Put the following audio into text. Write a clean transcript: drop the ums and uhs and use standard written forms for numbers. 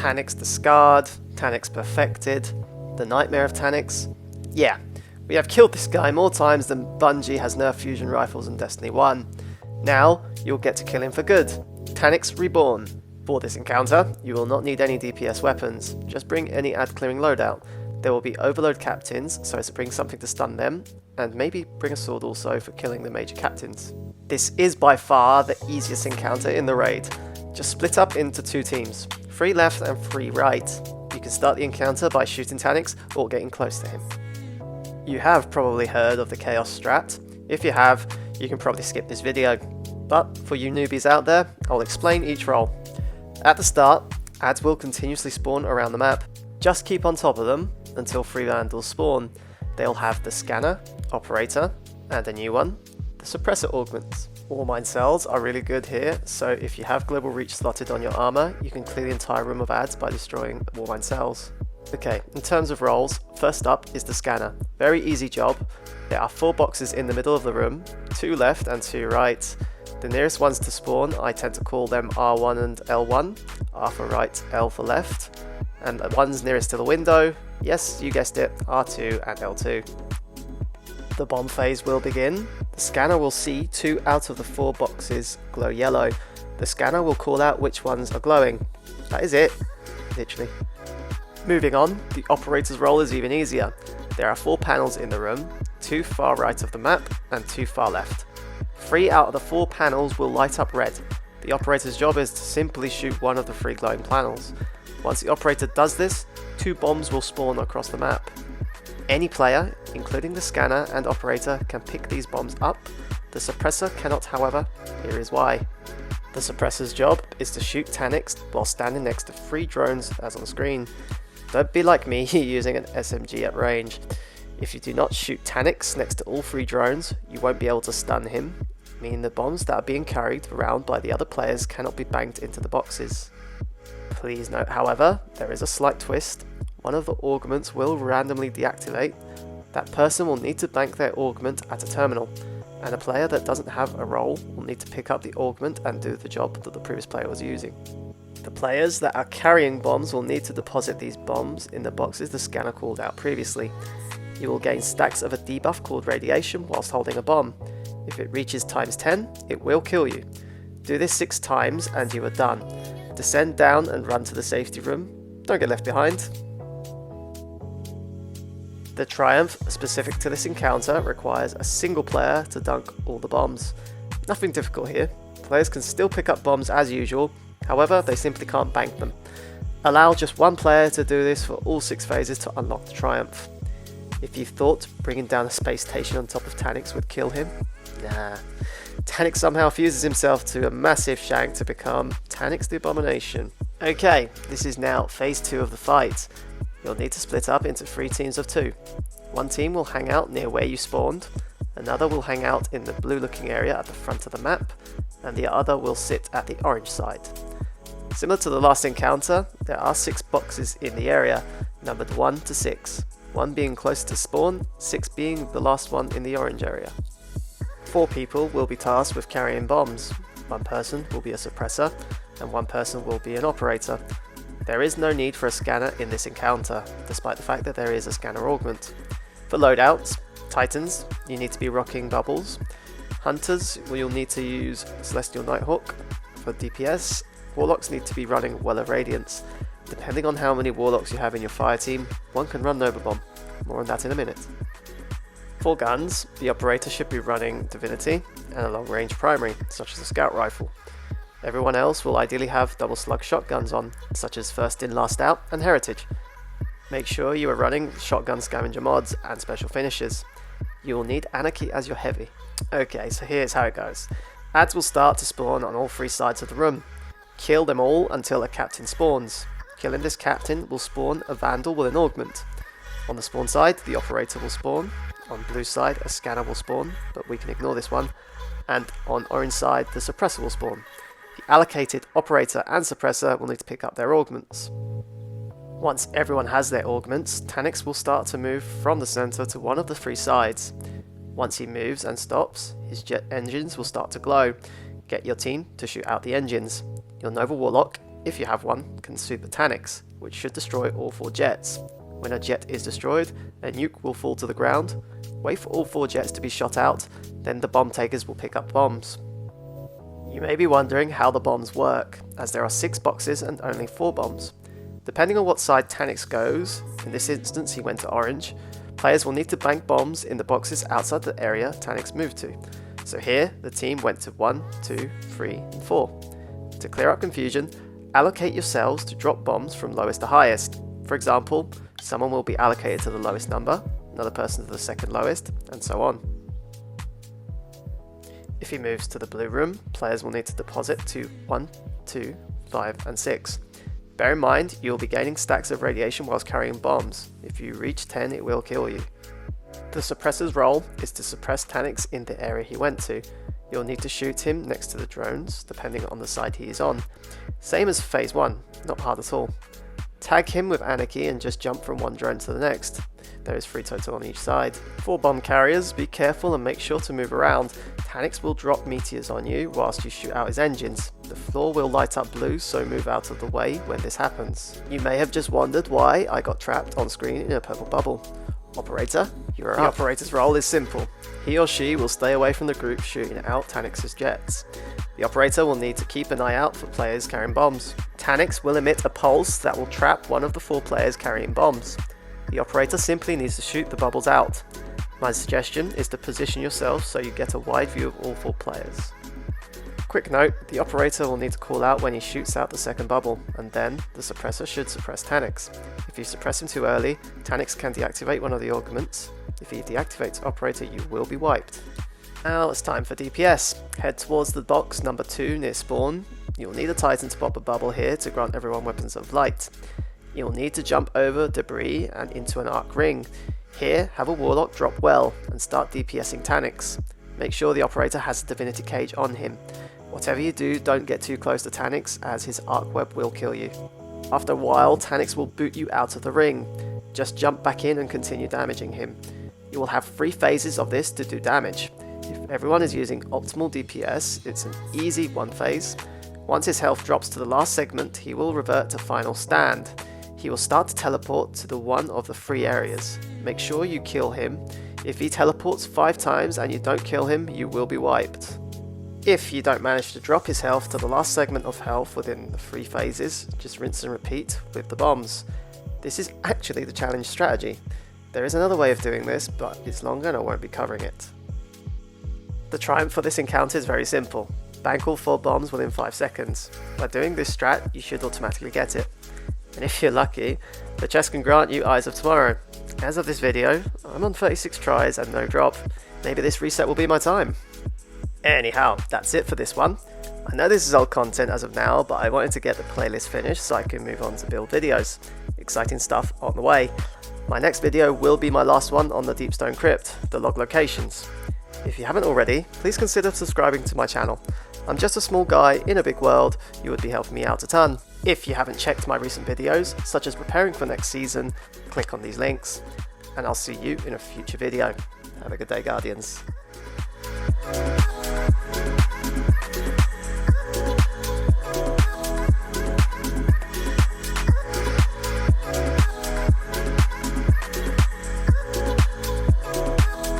Taniks discard, Taniks perfected, the nightmare of Taniks. Yeah, we have killed this guy more times than Bungie has nerfed fusion rifles in Destiny 1. Now, you'll get to kill him for good. Taniks Reborn. For this encounter, you will not need any DPS weapons, just bring any ad clearing loadout. There will be overload captains, so as to bring something to stun them, and maybe bring a sword also for killing the major captains. This is by far the easiest encounter in the raid. Just split up into 2 teams, 3 left and 3 right. You can start the encounter by shooting Taniks or getting close to him. You have probably heard of the Chaos strat. If you have, you can probably skip this video. But for you newbies out there, I'll explain each role. At the start, ads will continuously spawn around the map. Just keep on top of them until 3 vandals spawn. They'll have the scanner, operator, and a new one, the suppressor augments. All mine cells are really good here, so if you have global reach slotted on your armor, you can clear the entire room of ads by destroying all mine cells. Okay, in terms of roles, first up is the scanner. Very easy job. There are 4 boxes in the middle of the room, 2 left and 2 right. The nearest ones to spawn, I tend to call them R1 and L1, R for right, L for left. And the ones nearest to the window, yes, you guessed it, R2 and L2. The bomb phase will begin. The scanner will see 2 out of the 4 boxes glow yellow. The scanner will call out which ones are glowing. That is it, literally. Moving on, the operator's role is even easier. There are 4 panels in the room, 2 far right of the map and 2 far left. 3 out of the 4 panels will light up red. The operator's job is to simply shoot one of the 3 glowing panels. Once the operator does this, 2 bombs will spawn across the map. Any player, including the scanner and operator, can pick these bombs up. The suppressor cannot, however. Here is why. The suppressor's job is to shoot Taniks while standing next to 3 drones as on screen. Don't be like me using an SMG at range. If you do not shoot Taniks next to all 3 drones, you won't be able to stun him, meaning the bombs that are being carried around by the other players cannot be banked into the boxes. Please note, however, there is a slight twist. One of the augments will randomly deactivate. That person will need to bank their augment at a terminal, and a player that doesn't have a role will need to pick up the augment and do the job that the previous player was using. The players that are carrying bombs will need to deposit these bombs in the boxes the scanner called out previously. You will gain stacks of a debuff called radiation whilst holding a bomb. If it reaches times 10, it will kill you. Do this 6 times and you are done. Descend down and run to the safety room. Don't get left behind. The triumph specific to this encounter requires a single player to dunk all the bombs. Nothing difficult here. Players can still pick up bombs as usual, however they simply can't bank them. Allow just 1 player to do this for all 6 phases to unlock the triumph. If you thought bringing down a space station on top of Taniks would kill him, nah. Taniks somehow fuses himself to a massive shank to become Taniks the Abomination. Okay, this is now phase 2 of the fight. You'll need to split up into 3 teams of 2. 1 team will hang out near where you spawned, another will hang out in the blue looking area at the front of the map, and the other will sit at the orange side. Similar to the last encounter, there are 6 boxes in the area, numbered 1 to 6. 1 being close to spawn, 6 being the last one in the orange area. 4 people will be tasked with carrying bombs. 1 person will be a suppressor, and 1 person will be an operator. There is no need for a scanner in this encounter, despite the fact that there is a scanner augment. For loadouts, Titans, you need to be rocking bubbles. Hunters, you'll need to use Celestial Nighthawk. For DPS, Warlocks need to be running Well of Radiance. Depending on how many Warlocks you have in your fire team, 1 can run Nova Bomb. More on that in a minute. For guns, the operator should be running Divinity and a long range primary, such as a scout rifle. Everyone else will ideally have double slug shotguns on, such as First In Last Out and Heritage. Make sure you are running shotgun scavenger mods and special finishes. You will need Anarchy as your heavy. Okay, so here's how it goes. Ads will start to spawn on all 3 sides of the room. Kill them all until a captain spawns. Killing this captain will spawn a vandal with an augment. On the spawn side, the operator will spawn. On blue side, a scanner will spawn, but we can ignore this one. And on orange side, the suppressor will spawn. The allocated operator and suppressor will need to pick up their augments. Once everyone has their augments, Taniks will start to move from the center to one of the 3 sides. Once he moves and stops, his jet engines will start to glow. Get your team to shoot out the engines. Your Nova Warlock, if you have one, can super Taniks, which should destroy all 4 jets. When a jet is destroyed, a nuke will fall to the ground. Wait for all 4 jets to be shot out, then the bomb takers will pick up bombs. You may be wondering how the bombs work, as there are 6 boxes and only 4 bombs. Depending on what side Taniks goes, in this instance he went to orange, players will need to bank bombs in the boxes outside the area Taniks moved to. So here, the team went to 1, 2, 3 and 4. To clear up confusion, allocate your cells to drop bombs from lowest to highest. For example, someone will be allocated to the lowest number, another person to the second lowest, and so on. If he moves to the blue room, players will need to deposit to 1, 2, 5 and 6. Bear in mind, you will be gaining stacks of radiation whilst carrying bombs. If you reach 10, it will kill you. The suppressor's role is to suppress Taniks in the area he went to. You'll need to shoot him next to the drones, depending on the side he is on. Same as phase 1, not hard at all. Tag him with Anarchy and just jump from one drone to the next. There is 3 total on each side. For bomb carriers, be careful and make sure to move around. Taniks will drop meteors on you whilst you shoot out his engines. The floor will light up blue, so move out of the way when this happens. You may have just wondered why I got trapped on screen in a purple bubble. Operator, you're up. The operator's role is simple. He or she will stay away from the group shooting out Taniks' jets. The operator will need to keep an eye out for players carrying bombs. Taniks will emit a pulse that will trap one of the 4 players carrying bombs. The operator simply needs to shoot the bubbles out. My suggestion is to position yourself so you get a wide view of all 4 players. Quick note, the operator will need to call out when he shoots out the second bubble, and then the suppressor should suppress Taniks. If you suppress him too early, Taniks can deactivate one of the augments. If he deactivates operator, you will be wiped. Now it's time for DPS. Head towards the box number 2 near spawn. You'll need a Titan to pop a bubble here to grant everyone weapons of light. You'll need to jump over debris and into an arc ring. Here, have a Warlock drop well and start DPSing Taniks. Make sure the operator has a Divinity Cage on him. Whatever you do, don't get too close to Taniks as his arc web will kill you. After a while, Taniks will boot you out of the ring. Just jump back in and continue damaging him. You will have 3 phases of this to do damage. If everyone is using optimal DPS, it's an easy 1 phase. Once his health drops to the last segment, he will revert to final stand. He will start to teleport to the one of the 3 areas. Make sure you kill him. If he teleports 5 times and you don't kill him, you will be wiped. If you don't manage to drop his health to the last segment of health within the 3 phases, just rinse and repeat with the bombs. This is actually the challenge strategy. There is another way of doing this, but it's longer and I won't be covering it. The triumph for this encounter is very simple. Bank all 4 bombs within 5 seconds. By doing this strat, you should automatically get it. And if you're lucky, the chest can grant you Eyes of Tomorrow. As of this video, I'm on 36 tries and no drop. Maybe this reset will be my time. Anyhow, that's it for this one. I know this is old content as of now, but I wanted to get the playlist finished so I can move on to build videos. Exciting stuff on the way. My next video will be my last one on the Deepstone Crypt, the log locations. If you haven't already, please consider subscribing to my channel. I'm just a small guy in a big world, you would be helping me out a ton. If you haven't checked my recent videos, such as preparing for next season, click on these links, and I'll see you in a future video. Have a good day, Guardians.